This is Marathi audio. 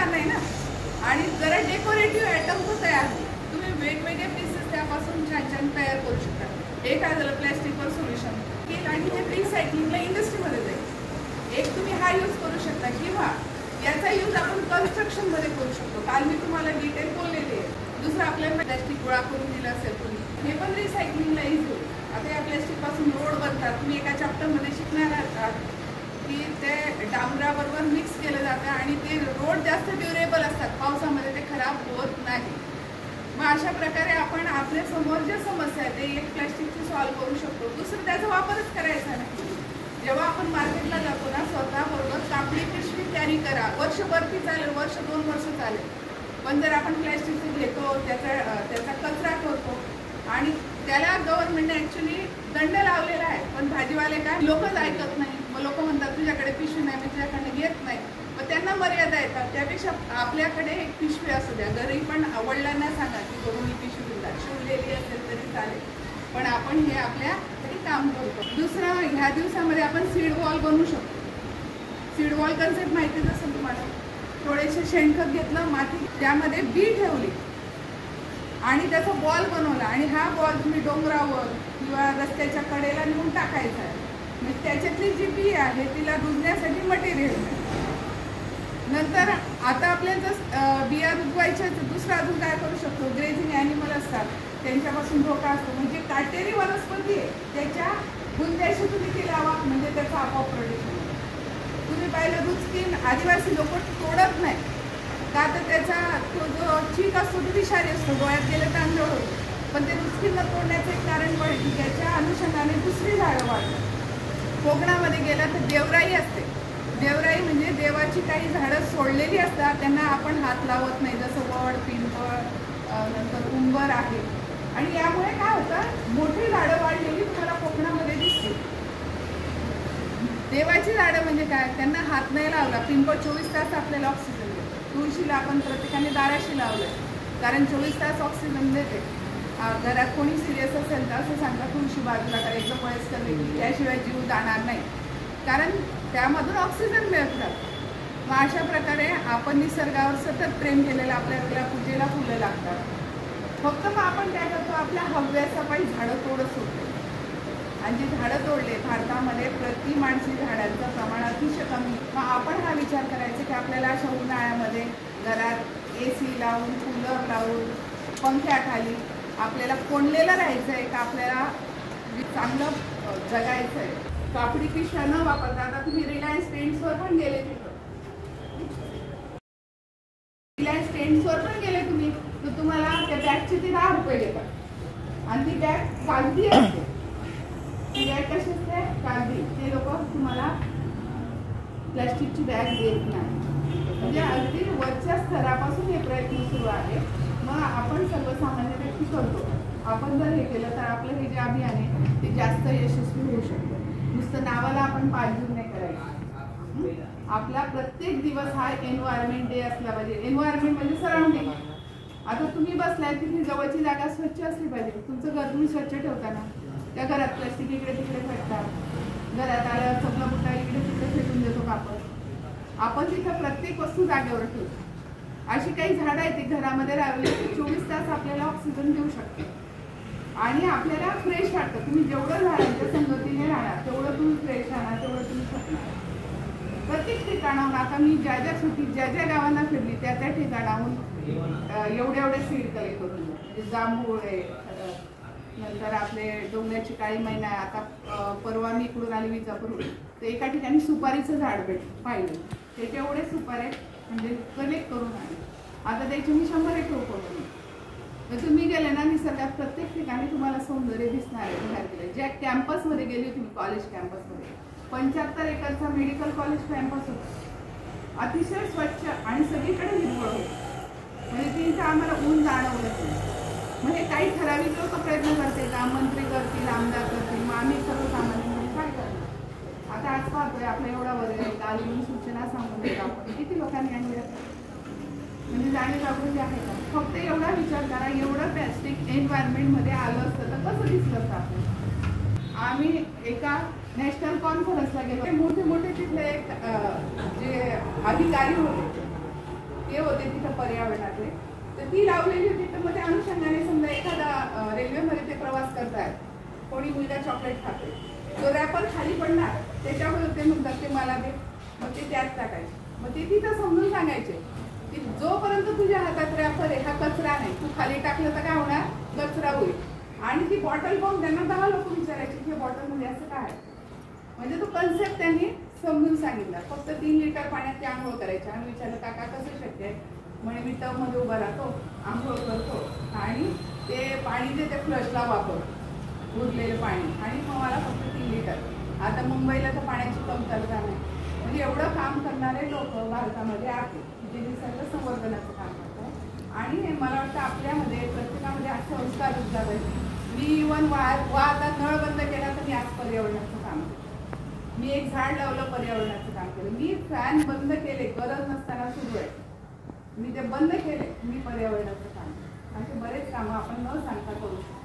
दिसणार नाही ना. आणि जरा डेकोरेटिव्ह आयटम पण तयार होईल. तुम्ही वेगवेगळे पीसेस त्यापासून छान छान तयार करू शकता. एक आहे झालं प्लॅस्टिकवर सोल्युशन आणि हे रिसायकलिंगला इंडस्ट्रीमध्ये जाईल. एक तुम्ही हा यूज करू शकता किंवा याचा यूज आपण कन्स्ट्रक्शनमध्ये करू शकतो. काल मी तुम्हाला डिटेल बोललेली आहे. दुसरं आपल्याला प्लॅस्टिक गोळा करून दिलं असेल तुम्ही, हे पण रिसायकलिंगला यूज होईल. आता या प्लॅस्टिकपासून रोड बनतात. तुम्ही एका चॅप्टरमध्ये शिकणार आहात की ते डांबराबरोबर मिक्स केलं जातं आणि ते रोड जास्त ड्युरेबल असतात, पावसामध्ये ते खराब होत नाही. मग अशा प्रकारे आपण आपल्या समोर ज्या समस्या आहेत ते एक प्लॅस्टिकची सॉल्व्ह करू शकतो. दुसरं त्याचा वापरच करायचा नाही. जेव्हा आपण मार्केटला जातो ना, स्वतःबरोबर कापडी पिशवी कॅरी करा. वर्षभर ती चालेल, वर्ष 2 वर्ष चालेल. पण जर आपण प्लॅस्टिकचं घेतो, त्याचा कचरा करतो आणि त्याला गव्हर्नमेंटने ॲक्च्युली दंड लावलेला आहे. पण भाजीवाले काय लोकच ऐकत नाही. मग लोक म्हणतात तुझ्याकडे पिशवी नाही, मी तुझ्याकडे घेत नाही. मग त्यांना मर्यादा येतात. त्यापेक्षा आपल्याकडे एक पिशवी असू द्या. घरी पण वडिलांना सांगा की करून ही पिशवी द्या, शिवलेली असेल तरी चालेल, पण आपण हे आपल्यासाठी काम करतो. दुसरं, ह्या दिवसामध्ये आपण सीड वॉल बनवू शकतो. सीड वॉल कन्सेप्ट माहितीच असेल तुम्हाला. थोडेसे शेणखत घेतलं, माती त्यामध्ये बी ठेवली आणि त्याचा बॉल बनवला आणि हा बॉल तुम्ही डोंगरावर किंवा रस्त्याच्या कडेला नेऊन टाकायचा आहे. म्हणजे त्याच्यातली जी बी आहे तिला रुजण्यासाठी मटेरियल. नंतर आता आपल्याला जर बिया रुजवायच्या दुसरं अजून काय करू शकतो, ग्रेझिंग ॲनिमल असतात त्यांच्यापासून धोका असतो. म्हणजे काटेरी वनस्पती आहे त्याच्या बुंद्याशी तुम्ही ती लावा, म्हणजे त्याचं आपोआप प्रोटेक्शन. तुम्ही पाहिलं रुचकीन आदिवासी लोक तोडत नाही का, तर त्याचा तो जो चीक असतो तो विषारी असतो, डोळ्यात गेलं तर अंधळ होतो. पण ते रुचकीन न तोडण्याचं एक कारण पण की त्याच्या अनुषंगाने दुसरी झाडं वाढतात. कोकणामध्ये गेला तर देवराई असते. देवराई म्हणजे देवाची काही झाडं सोडलेली असतात, त्यांना आपण हात लावत नाही, जसं वड, पिंपळ, नंतर उंबर आहे. आणि यामुळे काय होतं, मोठी झाडं वाढलेली तुम्हाला कोकणामध्ये दिसते. देवाची झाडं म्हणजे काय, त्यांना हात नाही लावला. पिंपळ 24 तास आपल्याला ऑक्सिजन देते. तुळशीला आपण प्रत्येकाने दाराशी लावलंय कारण 24 तास ऑक्सिजन देते. घरात कोणी सिरियस असेल तर असं सांगा तुळशी बाजूला करायचं, वयस्कर व्यक्ती, त्याशिवाय जीव जाणार नाही, कारण त्यामधून ऑक्सिजन मिळतात. मग अशा प्रकारे आपण निसर्गावर सतत प्रेम केलेलं, आपल्याला पूजेला फुलं लागतात. फक्त मग आपण काय करतो, आपल्या हव्यासपायी झाडं तोडत होतो. आणि जे झाडं तोडले, भारतामध्ये प्रति माणसी झाडांचं प्रमाण अतिशय कमी. मग आपण हा विचार करायचा की आपल्याला अशा उन्हाळ्यामध्ये घरात AC लावून, कूलर लावून, पंख्याखाली आपल्याला कोंडलेलं राहायचं आहे का आपल्याला चांगलं जगायचं आहे. कापडी पिशव्या न वापरता, आता तुम्ही रिलायन्स ट्रेंड्सवर पण गेले, रिलायन्स ट्रेंड्सवर पण गेले तुम्ही, तर तुम्हाला त्या बॅगचे ते 10 रुपये देतात आणि ती बॅग कागदी असते. ती बॅग कशी असते, कागदी. ते लोक तुम्हाला प्लॅस्टिकची बॅग देत नाही. म्हणजे अगदी वरच्या स्तरापासून हे प्रयत्न सुरू आहे. मग आपण सर्वसामान्य व्यक्ती करतो. आपण जर हे केलं तर आपलं हे जे अभियान आहे ते जास्त यशस्वी होऊ शकतं. नुसतं नावाला आपण पाठवून नाही करायचं. आपला प्रत्येक दिवस हा एन्व्हायरमेंट डे असला पाहिजे. एन्व्हायरमेंट म्हणजे सराउंडिंग. आता तुम्ही बसलाय तिथे जवळची जागा स्वच्छ असली पाहिजे. तुमचं घर तुम्ही स्वच्छ ठेवताना त्या घरात प्लॅस्टिक इकडे तिकडे फेकतात. घरात आल्यावर चपला बुटा इकडे तिकडे फेकून देतो कापड. आपण तिथं प्रत्येक वस्तू जागेवर ठेवतो. अशी काही झाडं आहेत ती घरामध्ये लावली की 24 तास आपल्याला ऑक्सिजन देऊ शकते आणि आपल्याला फ्रेश वाटतं. तुम्ही जेवढं झाडांच्या संगतीने राहणार तेवढं तुम्ही फ्रेश राहणार, तेवढं तुम्ही शकणार. प्रत्येक ठिकाणाहून आता मी ज्या ज्या सुट्टीत ज्या ज्या गावांना फिरली त्या त्या ठिकाणाहून एवढे सीड कलेक्ट करून, म्हणजे जांभूळ आहे, नंतर आपले डोंगराची काळी मैना आहे. आता परवा मी इकडून आली विजापूर, तर एका ठिकाणी सुपारीचं झाड पाहिलं. त्याचे एवढे सुपारे म्हणजे कलेक्ट करून आले. आता त्याची मी 100 रोपं. तर तुम्ही गेले ना निसर्गात प्रत्येक ठिकाणी तुम्हाला सौंदर्य दिसणार आहे. बाहेर गेले ज्या कॅम्पसमध्ये गेली होती मी, कॉलेज कॅम्पसमध्ये 75 एकरचा मेडिकल कॉलेज कॅम्पस होता. अतिशय स्वच्छ आणि सगळीकडे हिरवळ होती. म्हणजे तिथं आम्हाला ऊन जाणवलं नाही. म्हणजे काही ठराविक लोक प्रयत्न करतील, मंत्री करतील, आमदार करतील, मग आम्ही सर्वसामान्य काय करणार. आता आज पाहतोय आपला एवढा वर्ग आहे, काल येऊन सूचना सांगून देतो आपण, किती लोकांनी आणल्या म्हणजे जाणीव जागृती आहे का. फक्त एवढा विचार करा, एवढं प्लॅस्टिक एन्व्हायरमेंटमध्ये आलं असतं तर कसं दिसलं असतं आपण. आम्ही एका नॅशनल कॉन्फरन्सला गेलो. मोठे मोठे तिथले जे अधिकारी होते ते होते तिथं पर्यावरणातले, तर ती लावलेली होती. तर मग त्या अनुषंगाने समजा एखादा रेल्वेमध्ये ते प्रवास करतायत, कोणी मुलगा चॉकलेट खाते, तो रॅपर खाली पडणार, त्याच्यावर ते म्हणतात ते मला दे, मग ते त्यात टाकायचे. मग ते तिथं समजून सांगायचे की जोपर्यंत तुझ्या हातात रॅपर आहे हा कचरा नाही, तू खाली टाकलं तर काय होणार, कचरा होईल. आणि ती बॉटल बघून त्यांना 10 लोक विचारायचे की बॉटलमध्ये असं काय आहे. म्हणजे तो कन्सेप्ट त्यांनी समजून सांगितला. फक्त 3 लिटर पाण्यात ते आंघोळ करायचे. आणि विचारलं काका कसं शक्य आहे, म्हणे मी टबमध्ये उभा राहतो, आंघोळ करतो आणि ते पाणी जे ते फ्लशला वापरतो, उरलेलं पाणी, आणि मग मला फक्त 3 लिटर. आता मुंबईला तर पाण्याची कमतरता नाही. म्हणजे एवढं काम करणारे लोक भारतामध्ये आहेत, जे निसर्ग संवर्धनाचं काम करतात. आणि मला वाटतं आपल्यामध्ये प्रत्येकामध्ये असे संस्कार रुजला पाहिजे. मी इव्हन आता नळ बंद केला तर मी आज पर्यावरणाचं काम केलं. मी एक झाड लावलं, पर्यावरणाचं काम केलं. मी फॅन बंद केले, गरज नसताना सुरू आहे, मी ते बंद केले, मी पर्यावरणाचं काम केलं. असे बरेच कामं आपण न सांगता करू शकतो.